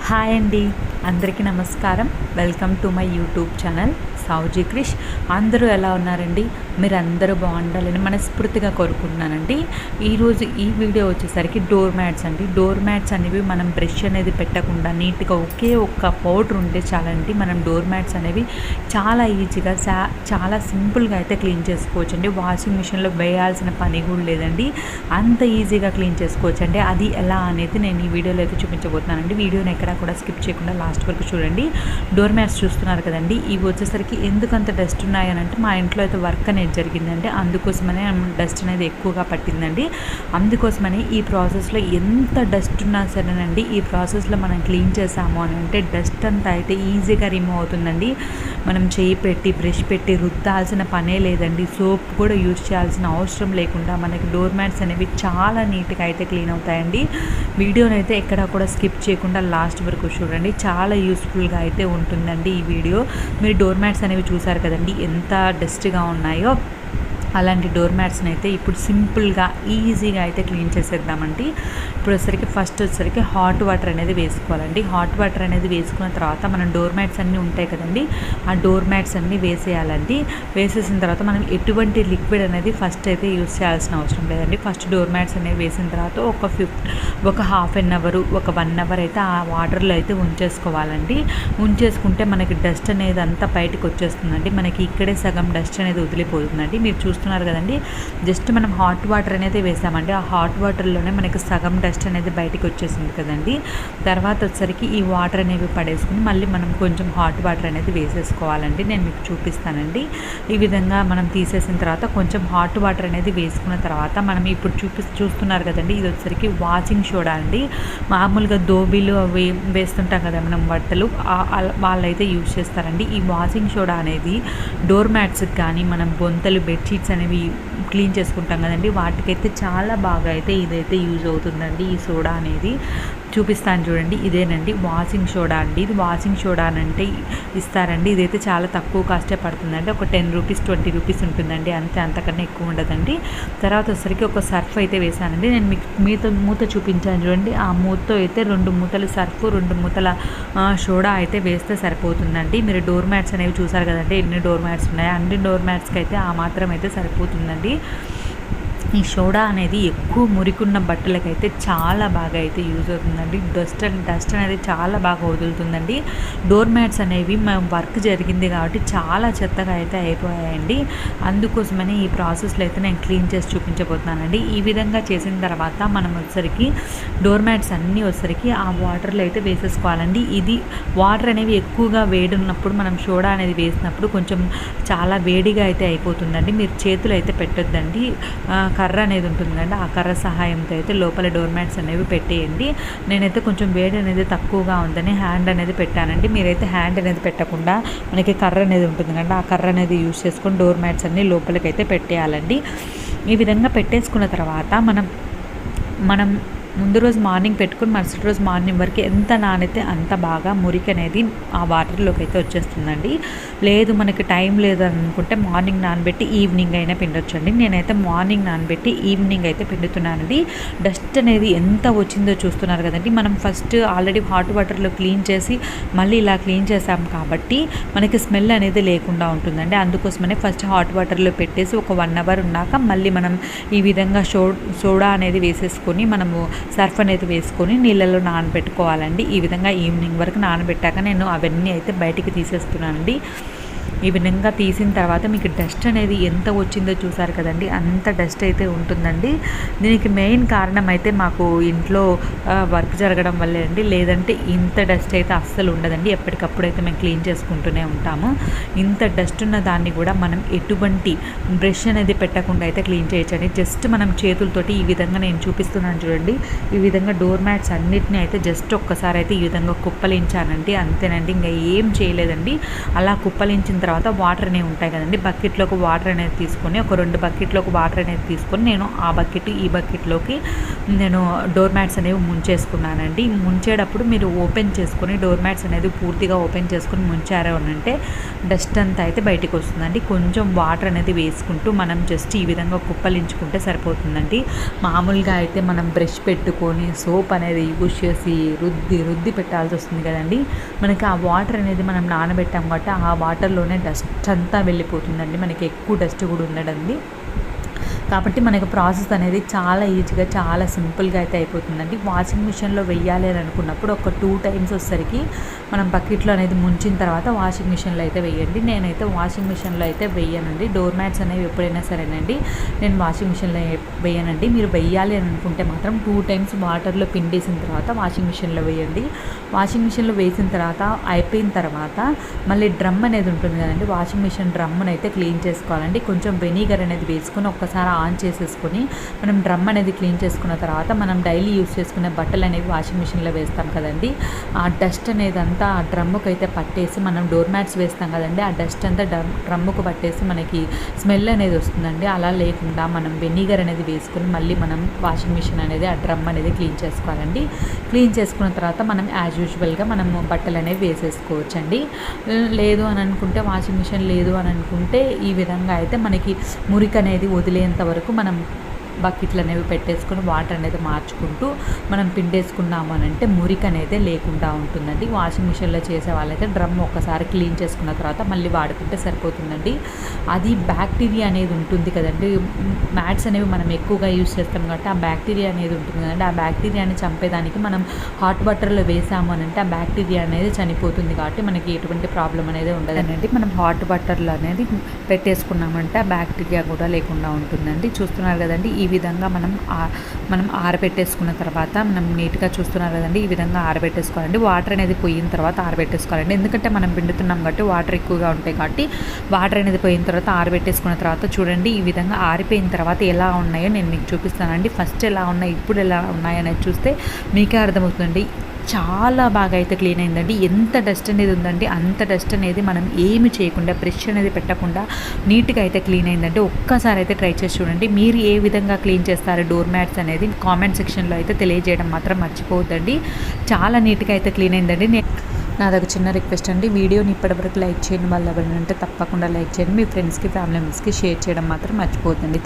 Hi అండి, అందరికీ నమస్కారం. Welcome to my YouTube channel Sowji Krish. అందరూ ఎలా ఉన్నారండి? మీరు అందరూ బాగుండాలని మనస్ఫూర్తిగా కోరుకుంటున్నానండి. ఈరోజు ఈ వీడియో వచ్చేసరికి డోర్ మ్యాట్స్ అండి. డోర్ మ్యాట్స్ అనేవి మనం బ్రష్ అనేది పెట్టకుండా నీట్గా ఒకే ఒక్క పౌడర్ ఉంటే చాలండి, మనం డోర్ మ్యాట్స్ అనేవి చాలా ఈజీగా చాలా సింపుల్గా అయితే క్లీన్ చేసుకోవచ్చు అండి. వాషింగ్ మిషన్లో వేయాల్సిన పని కూడా లేదండి, అంత ఈజీగా క్లీన్ చేసుకోవచ్చు అండి. అది ఎలా అనేది నేను ఈ వీడియోలో అయితే చూపించబోతున్నానండి. వీడియోని ఎక్కడా కూడా స్కిప్ చేయకుండా లాస్ట్ వరకు చూడండి. డోర్ మ్యాట్స్ చూస్తున్నారు కదండి, ఇవి వచ్చేసరికి ఎందుకంత డస్ట్ ఉన్నాయని అంటే మా ఇంట్లో అయితే వర్క్ అనేది జరిగిందండి, అందుకోసమనే డస్ట్ అనేది ఎక్కువగా పట్టిందండి. అందుకోసమని ఈ ప్రాసెస్లో ఎంత డస్ట్ ఉన్నా సరేనండి, ఈ ప్రాసెస్లో మనం క్లీన్ చేసాము అని అంటే డస్ట్ అంతా అయితే ఈజీగా రిమూవ్ అవుతుందండి. మనం చేయి పెట్టి బ్రష్ పెట్టి రుద్దాల్సిన పనే లేదండి, సోప్ కూడా యూజ్ చేయాల్సిన అవసరం లేకుండా మనకి డోర్ మ్యాట్స్ అనేవి చాలా నీట్గా అయితే క్లీన్ అవుతాయండి. వీడియోని అయితే ఎక్కడా కూడా స్కిప్ చేయకుండా లాస్ట్ వరకు చూడండి, చాలా యూస్ఫుల్గా అయితే ఉంటుందండి ఈ వీడియో. మీరు డోర్ మ్యాట్స్ అనేవి చూసారు కదండి ఎంత డస్ట్గా ఉన్నాయో. అలాంటి డోర్ మ్యాట్స్ని అయితే ఇప్పుడు సింపుల్గా ఈజీగా అయితే క్లీన్ చేసేద్దామండి. ఇప్పుడు ఫస్ట్ వచ్చేసరికి హాట్ వాటర్ అనేది వేసుకోవాలండి. హాట్ వాటర్ అనేది వేసుకున్న తర్వాత మనం డోర్ మ్యాట్స్ అన్నీ ఉంటాయి కదండి, ఆ డోర్ మ్యాట్స్ అన్నీ వేసేయాలండి. వేసేసిన తర్వాత మనం ఎటువంటి లిక్విడ్ అనేది ఫస్ట్ అయితే యూజ్ చేయాల్సిన అవసరం లేదండి. ఫస్ట్ డోర్ మ్యాట్స్ అనేవి వేసిన తర్వాత ఒక హాఫ్ అన్ అవర్, ఒక 1 అవర్ అయితే ఆ వాటర్లో అయితే ఉంచేసుకోవాలండి. ఉంచేసుకుంటే మనకి డస్ట్ అనేది అంతా బయటకు వచ్చేస్తుందండి. మనకి ఇక్కడే సగం డస్ట్ అనేది వదిలిపోతుందండి. మీరు చూస్తున్నారు కదండి, జస్ట్ మనం హాట్ వాటర్ అనేది వేసామండి, ఆ హాట్ వాటర్లోనే మనకి సగం డస్ట్ అనేది బయటకు వచ్చేసింది కదండి. తర్వాత వచ్చేసరికి ఈ వాటర్ అనేవి పడేసుకుని మళ్ళీ మనం కొంచెం హాట్ వాటర్ అనేది వేసేసుకోవాలండి. నేను మీకు చూపిస్తానండి. ఈ విధంగా మనం తీసేసిన తర్వాత కొంచెం హాట్ వాటర్ అనేది వేసుకున్న తర్వాత మనం ఇప్పుడు చూస్తున్నారు కదండి, ఇది వచ్చేసరికి వాషింగ్ సోడా అండి. మామూలుగా దోబీలు అవి వేస్తుంటాం కదా మనం బట్టలు, వాళ్ళైతే యూజ్ చేస్తారండి. ఈ వాషింగ్ సోడా అనేది డోర్ మ్యాట్స్కి కానీ మనం బొంతలు బెడ్షీట్స్ అనేవి క్లీన్ చేసుకుంటాం కదండి, వాటికైతే చాలా బాగా అయితే ఇదైతే యూజ్ అవుతుందండి. ఈ సోడా అనేది చూపిస్తాను చూడండి, ఇదేనండి వాషింగ్ సోడా అండి. ఇది వాషింగ్ సోడా అంటే ఇస్తారండి. ఇదైతే చాలా తక్కువ కాస్టే పడుతుందండి, ఒక 10 రూపీస్ 20 రూపీస్ ఉంటుందండి, అంతకన్నా ఎక్కువ ఉండదండి. తర్వాత వచ్చేసరికి ఒక సర్ఫ్ అయితే వేసానండి. నేను మీకు మూత చూపించాను చూడండి, ఆ మూతతో అయితే 2 మూతలు సర్ఫ్ 2 మూతల సోడా అయితే వేస్తే సరిపోతుందండి. మీరు డోర్ మ్యాట్స్ అనేవి చూసారు కదండి, ఎన్ని డోర్ మ్యాట్స్ ఉన్నాయో అన్ని డోర్ మ్యాట్స్కి అయితే ఆ మాత్రం అయితే సరిపోతుందండి. ఈ సోడా అనేది ఎక్కువ మురికున్న బట్టలకైతే చాలా బాగా అయితే యూజ్ అవుతుందండి. డస్ట్ అనేది చాలా బాగా వదులుతుందండి. డోర్ మ్యాట్స్ అనేవి మేము వర్క్ జరిగింది కాబట్టి చాలా చెత్తగా అయితే అయిపోయాయండి. అందుకోసమని ఈ ప్రాసెస్లో అయితే నేను క్లీన్ చేసి చూపించబోతున్నానండి. ఈ విధంగా చేసిన తర్వాత మనం వచ్చరికి డోర్ మ్యాట్స్ అన్నీ వచ్చరికి ఆ వాటర్లో అయితే వేసేసుకోవాలండి. ఇది వాటర్ అనేవి ఎక్కువగా వేడున్నప్పుడు మనం సోడా అనేది వేసినప్పుడు కొంచెం చాలా వేడిగా అయితే అయిపోతుందండి. మీరు చేతులు అయితే పెట్టొద్దండి, కర్ర అనేది ఉంటుందండి, ఆ కర్ర సహాయంతో అయితే లోపల డోర్ మ్యాట్స్ అనేవి పెట్టేయండి. నేనైతే కొంచెం వేడి అనేది తక్కువగా ఉందని హ్యాండ్ అనేది పెట్టానండి. మీరైతే హ్యాండ్ అనేది పెట్టకుండా మనకి కర్ర అనేది ఉంటుంది కండి, ఆ కర్ర అనేది యూజ్ చేసుకొని డోర్ మ్యాట్స్ అన్నీ లోపలికైతే పెట్టేయాలండి. ఈ విధంగా పెట్టేసుకున్న తర్వాత మనం ముందు రోజు మార్నింగ్ పెట్టుకుని మరుసటి రోజు మార్నింగ్ వరకు ఎంత నానితే అంత బాగా మురికి అనేది ఆ వాటర్లోకి అయితే వచ్చేస్తుందండి. లేదు మనకి టైం లేదు అనుకుంటే మార్నింగ్ నానబెట్టి ఈవినింగ్ అయినా పిండొచ్చండి. నేనైతే మార్నింగ్ నానబెట్టి ఈవినింగ్ అయితే పిండుతున్నానండి. డస్ట్ అనేది ఎంత వచ్చిందో చూస్తున్నారు కదండి. మనం ఫస్ట్ ఆల్రెడీ హాట్ వాటర్లో క్లీన్ చేసి మళ్ళీ ఇలా క్లీన్ చేసాం కాబట్టి మనకి స్మెల్ అనేది లేకుండా ఉంటుందండి. అందుకోసమనే ఫస్ట్ హాట్ వాటర్లో పెట్టేసి ఒక 1 అవర్ ఉన్నాక మళ్ళీ మనం ఈ విధంగా సోడా అనేది వేసేసుకొని మనము సర్ఫ్ అనేది వేసుకొని నీళ్ళలో నానబెట్టుకోవాలండి. ఈ విధంగా ఈవినింగ్ వరకు నానబెట్టాక నేను అవన్నీ అయితే బయటికి తీసేస్తున్నానండి. ఈ విధంగా తీసిన తర్వాత మీకు డస్ట్ అనేది ఎంత వచ్చిందో చూసారు కదండి, అంత డస్ట్ అయితే ఉంటుందండి. దీనికి మెయిన్ కారణం అయితే మాకు ఇంట్లో వర్క్ జరగడం వల్లే అండి, లేదంటే ఇంత డస్ట్ అయితే అస్సలు ఉండదండి. ఎప్పటికప్పుడు అయితే మేము క్లీన్ చేసుకుంటూనే ఉంటాము. ఇంత డస్ట్ ఉన్న దాన్ని కూడా మనం ఎటువంటి బ్రష్ అనేది పెట్టకుండా అయితే క్లీన్ చేయొచ్చండి. జస్ట్ మనం చేతులతోటి ఈ విధంగా నేను చూపిస్తున్నాను చూడండి, ఈ విధంగా డోర్ మ్యాట్స్ అన్నిటిని అయితే జస్ట్ ఒక్కసారి అయితే ఈ విధంగా కుప్పలించానండి, అంతేనండి, ఇంకా ఏం చేయలేదండి. అలా కుప్పలించిన తర్వాత వాటర్ అనేవి ఉంటాయి కదండి, బకెట్లోకి వాటర్ అనేది తీసుకొని ఒక 2 బకెట్లోకి వాటర్ అనేది తీసుకొని నేను ఆ బకెట్ ఈ బకెట్లోకి నేను డోర్ మ్యాట్స్ అనేవి ముంచేసుకున్నానండి. ముంచేటప్పుడు మీరు ఓపెన్ చేసుకొని డోర్ మ్యాట్స్ అనేది పూర్తిగా ఓపెన్ చేసుకొని ముంచారు అని అంటే డస్ట్ అంతా అయితే బయటికి వస్తుందండి. కొంచెం వాటర్ అనేది వేసుకుంటూ మనం జస్ట్ ఈ విధంగా కుప్పలించుకుంటే సరిపోతుందండి. మామూలుగా అయితే మనం బ్రష్ పెట్టుకొని సోప్ అనేది యూజ్ చేసి రుద్ది పెట్టాల్సి వస్తుంది కదండి. మనకి ఆ వాటర్ అనేది మనం నానబెట్టాం కాబట్టి ఆ వాటర్లోనే డస్ట్ అంతా వెళ్ళిపోతుందండి. మనకి ఎక్కువ డస్ట్ కూడా ఉండదండి. కాబట్టి మనకు ప్రాసెస్ అనేది చాలా ఈజీగా చాలా సింపుల్గా అయితే అయిపోతుందండి. వాషింగ్ మిషన్లో వెయ్యాలి అని అనుకున్నప్పుడు ఒక 2 టైమ్స్ వచ్చేసరికి మనం బకెట్లో అనేది ముంచిన తర్వాత వాషింగ్ మిషన్లో అయితే వేయండి. నేనైతే వాషింగ్ మిషన్లో అయితే వేయనండి. డోర్ మ్యాట్స్ అనేవి ఎప్పుడైనా సరేనండి నేను వాషింగ్ మిషన్లో వేయనండి. మీరు వెయ్యాలి అని అనుకుంటే మాత్రం 2 టైమ్స్ వాటర్లో పిండేసిన తర్వాత వాషింగ్ మిషన్లో వేయండి. వాషింగ్ మిషన్లో వేసిన తర్వాత అయిపోయిన తర్వాత మళ్ళీ డ్రమ్ అనేది ఉంటుంది కదండి, వాషింగ్ మిషన్ డ్రమ్ని అయితే క్లీన్ చేసుకోవాలండి. కొంచెం వెనిగర్ అనేది వేసుకొని ఒక్కసారి ఆన్ చేసేసుకొని మనం డ్రమ్ అనేది క్లీన్ చేసుకున్న తర్వాత మనం డైలీ యూస్ చేసుకునే బట్టలు అనేవి వాషింగ్ మిషన్లో వేస్తాం కదండి, ఆ డస్ట్ అనేది అంతా ఆ డ్రమ్ముకు అయితే పట్టేసి మనం డోర్ మ్యాట్స్ వేస్తాం కదండి, ఆ డస్ట్ అంతా డ్రమ్ముకు పట్టేసి మనకి స్మెల్ అనేది వస్తుందండి. అలా లేకుండా మనం వెనిగర్ అనేది వేసుకొని మళ్ళీ మనం వాషింగ్ మిషన్ అనేది ఆ డ్రమ్ అనేది క్లీన్ చేసుకోవాలండి. క్లీన్ చేసుకున్న తర్వాత మనం యాజ్ యూజువల్గా మనం బట్టలు అనేవి వేసేసుకోవచ్చండి. లేదు అని అనుకుంటే వాషింగ్ మిషన్ లేదు అని అనుకుంటే ఈ విధంగా అయితే మనకి మురికి అనేది వదిలేంత వరకు మనం బకెట్లు అనేవి పెట్టేసుకొని వాటర్ అనేది మార్చుకుంటూ మనం పిండేసుకున్నాము అని అంటే మురికి అనేది లేకుండా ఉంటుందండి. వాషింగ్ మిషన్లో చేసే వాళ్ళైతే డ్రమ్ ఒక్కసారి క్లీన్ చేసుకున్న తర్వాత మళ్ళీ వాడుకుంటే సరిపోతుందండి. అది బ్యాక్టీరియా అనేది ఉంటుంది కదండి, మ్యాట్స్ అనేవి మనం ఎక్కువగా యూజ్ చేస్తాం కాబట్టి ఆ బ్యాక్టీరియా అనేది ఉంటుంది కదండి, ఆ బ్యాక్టీరియాని చంపేదానికి మనం హాట్ వాటర్లో వేసాము అని అంటే ఆ బ్యాక్టీరియా అనేది చనిపోతుంది కాబట్టి మనకి ఎటువంటి ప్రాబ్లం అనేది ఉండదండి. మనం హాట్ వాటర్లో అనేది పెట్టేసుకున్నామంటే ఆ బ్యాక్టీరియా కూడా లేకుండా ఉంటుందండి. చూస్తున్నారు కదండి, ఈ విధంగా మనం ఆరబెట్టేసుకున్న తర్వాత మనం నీట్గా చూస్తున్నారు కదండి, ఈ విధంగా ఆరబెట్టేసుకోవాలండి. వాటర్ అనేది పోయిన తర్వాత ఆరబెట్టేసుకోవాలండి. ఎందుకంటే మనం పిండుతున్నాం కాబట్టి వాటర్ ఎక్కువగా ఉంటాయి కాబట్టి వాటర్ అనేది పోయిన తర్వాత ఆరబెట్టేసుకున్న తర్వాత చూడండి ఈ విధంగా ఆరిపోయిన తర్వాత ఎలా ఉన్నాయో నేను మీకు చూపిస్తానండి. ఫస్ట్ ఎలా ఉన్నాయి ఇప్పుడు ఎలా ఉన్నాయి అనేది చూస్తే మీకే అర్థమవుతుందండి. చాలా బాగా అయితే క్లీన్ అయిందండి. ఎంత డస్ట్ అనేది ఉందండి అంత డస్ట్ అనేది మనం ఏమి చేయకుండా బ్రష్ అనేది పెట్టకుండా నీట్గా అయితే క్లీన్ అయిందండి. ఒక్కసారి అయితే ట్రై చేసి చూడండి. మీరు ఏ విధంగా క్లీన్ చేస్తారు డోర్ మ్యాట్స్ అనేది కామెంట్ సెక్షన్లో అయితే తెలియజేయడం మాత్రం మర్చిపోవద్దండి. చాలా నీట్గా అయితే క్లీన్ అయిందండి. నాదొక చిన్న రిక్వెస్ట్ అండి, వీడియోని ఇప్పటివరకు లైక్ చేయండి, వాళ్ళు ఎవరైనా ఉంటే తప్పకుండా లైక్ చేయండి. మీ ఫ్రెండ్స్కి ఫ్యామిలీ మెంబర్స్కి షేర్ చేయడం మాత్రం మర్చిపోవద్దండి.